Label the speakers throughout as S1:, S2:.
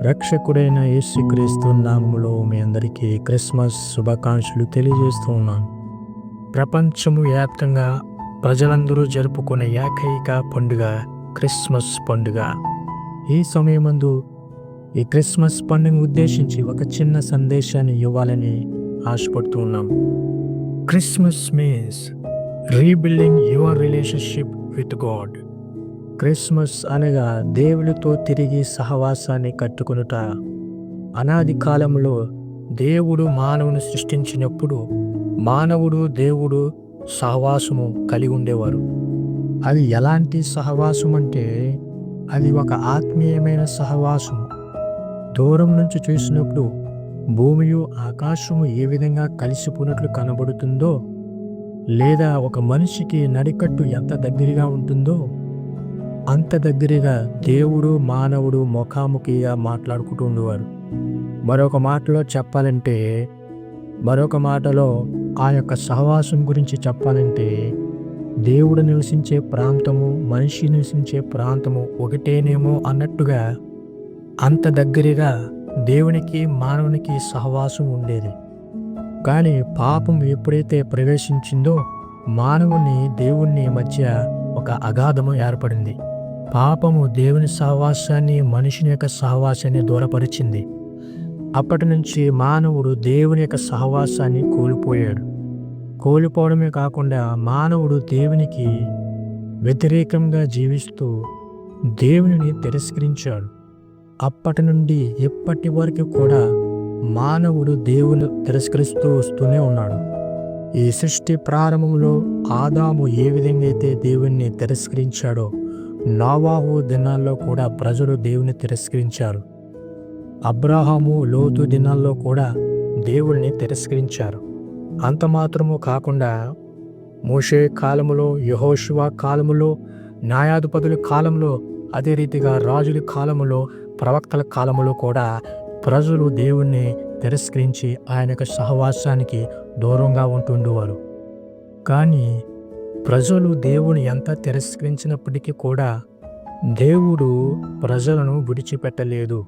S1: రక్షకుడైన యేసుక్రీస్తు నామములో మీ అందరికీ క్రిస్మస్ శుభాకాంక్షలు తెలియజేస్తూ ఉన్నాను. ప్రపంచము వ్యాప్తంగా ప్రజలందరూ జరుపుకునే ఏకైక పండుగ క్రిస్మస్ పండుగ. ఈ సమయమందు ఈ క్రిస్మస్ పండుగను ఉద్దేశించి ఒక చిన్న సందేశాన్ని ఇవ్వాలని ఆశపడుతూ ఉన్నాం. Christmas means rebuilding your relationship with God. Christmas అనగా దేవునితో తిరిగి సహవాసాన్ని కట్టుకొనుట. అనాది కాలంలో దేవుడు మానవుని సృష్టించినప్పుడు మానవుడు దేవుడు సహవాసము కలిగి ఉండేవారు. అది ఎలాంటి సహవాసం అంటే అది ఒక ఆత్మీయమైన సహవాసం. దూరం నుంచి చూసినప్పుడు భూమియు ఆకాశము ఏ విధంగా కలిసిపోయినట్లు కనబడుతుందో, లేదా ఒక మనిషికి నడికట్టు ఎంత దగ్గరగా ఉంటుందో అంత దగ్గరగా దేవుడు మానవుడు ముఖాముఖిగా మాట్లాడుకుంటూ ఉండేవారు. మరొక మాటలో ఆ యొక్క సహవాసం గురించి చెప్పాలంటే దేవుడు నివసించే ప్రాంతము మనిషి నివసించే ప్రాంతము ఒకటేనేమో అన్నట్టుగా అంత దగ్గరగా దేవునికి మానవునికి సహవాసం ఉండేది. కానీ పాపం ఎప్పుడైతే ప్రవేశించిందో మానవుని దేవుని మధ్య ఒక అగాధము ఏర్పడింది. పాపము దేవుని సహవాసాన్ని మనిషిని యొక్క సహవాసాన్ని దూరపరిచింది. అప్పటి నుంచి మానవుడు దేవుని యొక్క సహవాసాన్ని కోల్పోవడమే కాకుండా మానవుడు దేవునికి వ్యతిరేకంగా జీవిస్తూ దేవునిని తిరస్కరించాడు. అప్పటి నుండి ఇప్పటి వరకు కూడా మానవుడు దేవుని తిరస్కరిస్తూ వస్తూనే ఉన్నాడు. ఈ సృష్టి ప్రారంభంలో ఆదాము ఏ విధంగా అయితే దేవుణ్ణి తిరస్కరించాడో నోవాహు దినాల్లో కూడా ప్రజలు దేవుని తిరస్కరించారు. అబ్రాహాము లోతు దినాల్లో కూడా దేవుణ్ణి తిరస్కరించారు. అంత మాత్రము కాకుండా మోషే కాలములో, యెహోషువ కాలములో, న్యాయాధిపతుల కాలంలో, అదే రీతిగా రాజుల కాలములో, ప్రవక్తల కాలములో కూడా ప్రజలు దేవుణ్ణి తిరస్కరించి ఆయన యొక్క సహవాసానికి దూరంగా ఉంటుండేవారు. కానీ ప్రజలు దేవుని ఎంత తిరస్కరించినప్పటికీ కూడా దేవుడు ప్రజలను విడిచిపెట్టలేదు.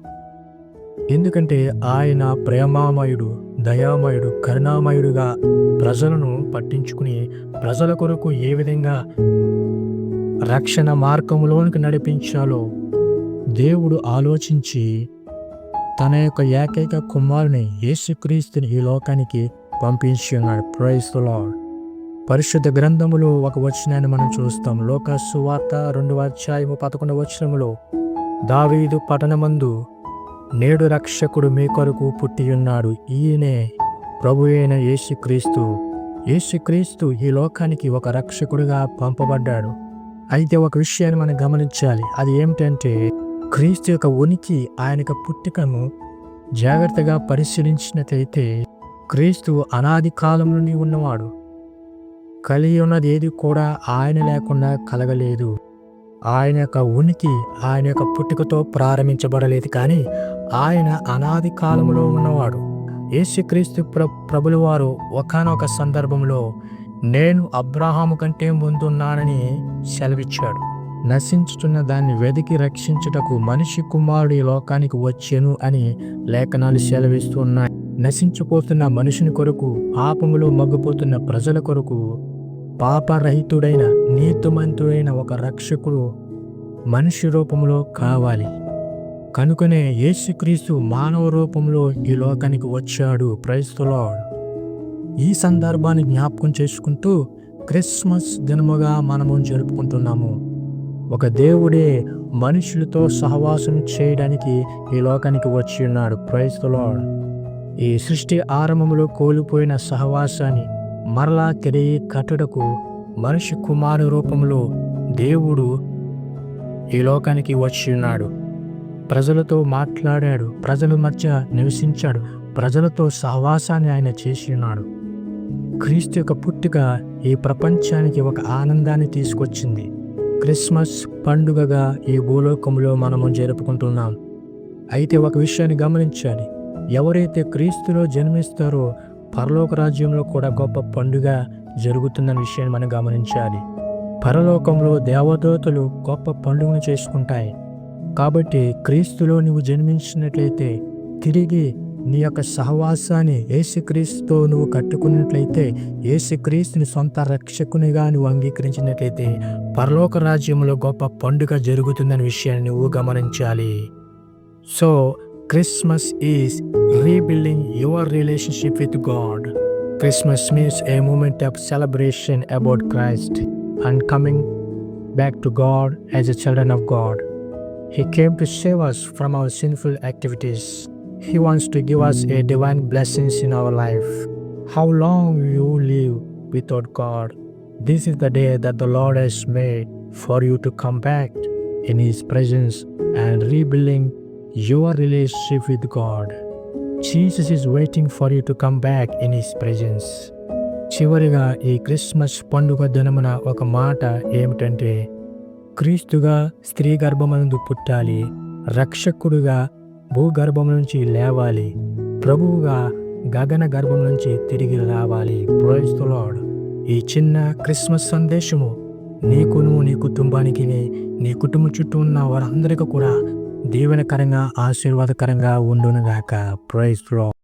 S1: ఎందుకంటే ఆయన ప్రేమామయుడు, దయామయుడు, కరుణామయుడుగా ప్రజలను పట్టించుకుని ప్రజల కొరకు ఏ విధంగా రక్షణ మార్గంలోనికి నడిపించాలో దేవుడు ఆలోచించి తన యొక్క ఏకైక కుమారుని యేసుక్రీస్తుని ఈ లోకానికి పంపించి ఉన్నాడు. Praise the Lord. పరిశుద్ధ గ్రంథములో ఒక వచనాన్ని మనం చూస్తాం. లోకా సువార్త 2:11 దావీదు పట్టణమందు నేడు రక్షకుడు మీ కొరకు పుట్టి ఉన్నాడు, ఈయనే ప్రభు అయిన యేసుక్రీస్తు ఈ లోకానికి ఒక రక్షకుడిగా పంపబడ్డాడు. అయితే ఒక విషయాన్ని మనం గమనించాలి. అది ఏమిటంటే క్రీస్తు యొక్క ఉనికి, ఆయన యొక్క పుట్టుకను జాగ్రత్తగా పరిశీలించినట్లయితే క్రీస్తు అనాది కాలం నుండి ఉన్నవాడు. కలిగి ఉన్నది ఏది కూడా ఆయన లేకుండా కలగలేదు. ఆయన యొక్క ఉనికి ఆయన యొక్క పుట్టుకతో ప్రారంభించబడలేదు, కానీ ఆయన అనాది కాలంలో ఉన్నవాడు. యేసుక్రీస్తు ప్రభుల వారు ఒకానొక సందర్భంలో నేను అబ్రాహాము కంటే ముందున్నానని సెలవిచ్చాడు. నశించుతున్న దాన్ని వెదికి రక్షించుటకు మనిషి కుమారుడు ఈ లోకానికి వచ్చెను అని లేఖనాలు సెలవిస్తున్నాయి. నశించిపోతున్న మనుషుని కొరకు, పాపములో మగ్గిపోతున్న ప్రజల కొరకు పాపరహితుడైన నీతిమంతుడైన ఒక రక్షకుడు మనిషి రూపంలో కావాలి. కనుకనే యేసుక్రీస్తు మానవ రూపంలో ఈ లోకానికి వచ్చాడు. Praise the Lord. ఈ సందర్భాన్ని జ్ఞాపకం చేసుకుంటూ క్రిస్మస్ దినముగా మనము జరుపుకుంటున్నాము. ఒక దేవుడే మనుషులతో సహవాసం చేయడానికి ఈ లోకానికి వచ్చి ఉన్నాడు. Praise the Lord. ఈ సృష్టి ఆరంభంలో కోల్పోయిన సహవాసాన్ని మరలా తిరిగి కట్టుటకు మనిషి కుమారు రూపంలో దేవుడు ఈ లోకానికి వచ్చి ఉన్నాడు. ప్రజలతో మాట్లాడాడు, ప్రజల మధ్య నివసించాడు, ప్రజలతో సహవాసాన్ని ఆయన చేసి ఉన్నాడు. క్రీస్తు యొక్క పుట్టుక ఈ ప్రపంచానికి ఒక ఆనందాన్ని తీసుకొచ్చింది. క్రిస్మస్ పండుగగా ఈ భూలోకంలో మనము జరుపుకుంటున్నాం. అయితే ఒక విషయాన్ని గమనించాలి. ఎవరైతే క్రీస్తులో జన్మిస్తారో పరలోక రాజ్యంలో కూడా గొప్ప పండుగ జరుగుతున్న విషయాన్ని మనం గమనించాలి. పరలోకంలో దేవదూతలు గొప్ప పండుగను చేసుకుంటాయి. కాబట్టి క్రీస్తులో నువ్వు జన్మించినట్లయితే, తిరిగి నీ యొక్క సహవాసాన్ని యేసుక్రీస్తుతో నువ్వు కట్టుకున్నట్లయితే, యేసుక్రీస్తుని సొంత రక్షకునిగా నువ్వు అంగీకరించినట్లయితే, పరలోక రాజ్యంలో గొప్ప పండుగ జరుగుతుందనే విషయాన్ని నువ్వు గమనించాలి. So Christmas is rebuilding your relationship with God. Christmas means a moment of celebration about Christ and coming back to God as a children of God. He came to save us from our sinful activities. He wants to give us a divine blessings in our life. How long will you live without God? This is the day that the Lord has made for you to come back in His presence and rebuilding your relationship with God. Jesus is waiting for you to come back in His presence. చివరిగా ఈ Christmas పండుగ దినమున ఒక మాట ఏమిటంటే, క్రీస్తుగా స్త్రీ గర్భమందు పుట్టాలి, రక్షకుడుగా భూగర్భం నుంచి లేవాలి, ప్రభువుగా గగన గర్భం నుంచి తిరిగి రావాలి. Praise the Lord. ఈ చిన్న క్రిస్మస్ సందేశము నీకును, నీ కుటుంబానికి, నీ కుటుంబం చుట్టూ ఉన్న వారందరికీ కూడా దీవెనకరంగా, ఆశీర్వాదకరంగా ఉండునుగాక. Praise the lord.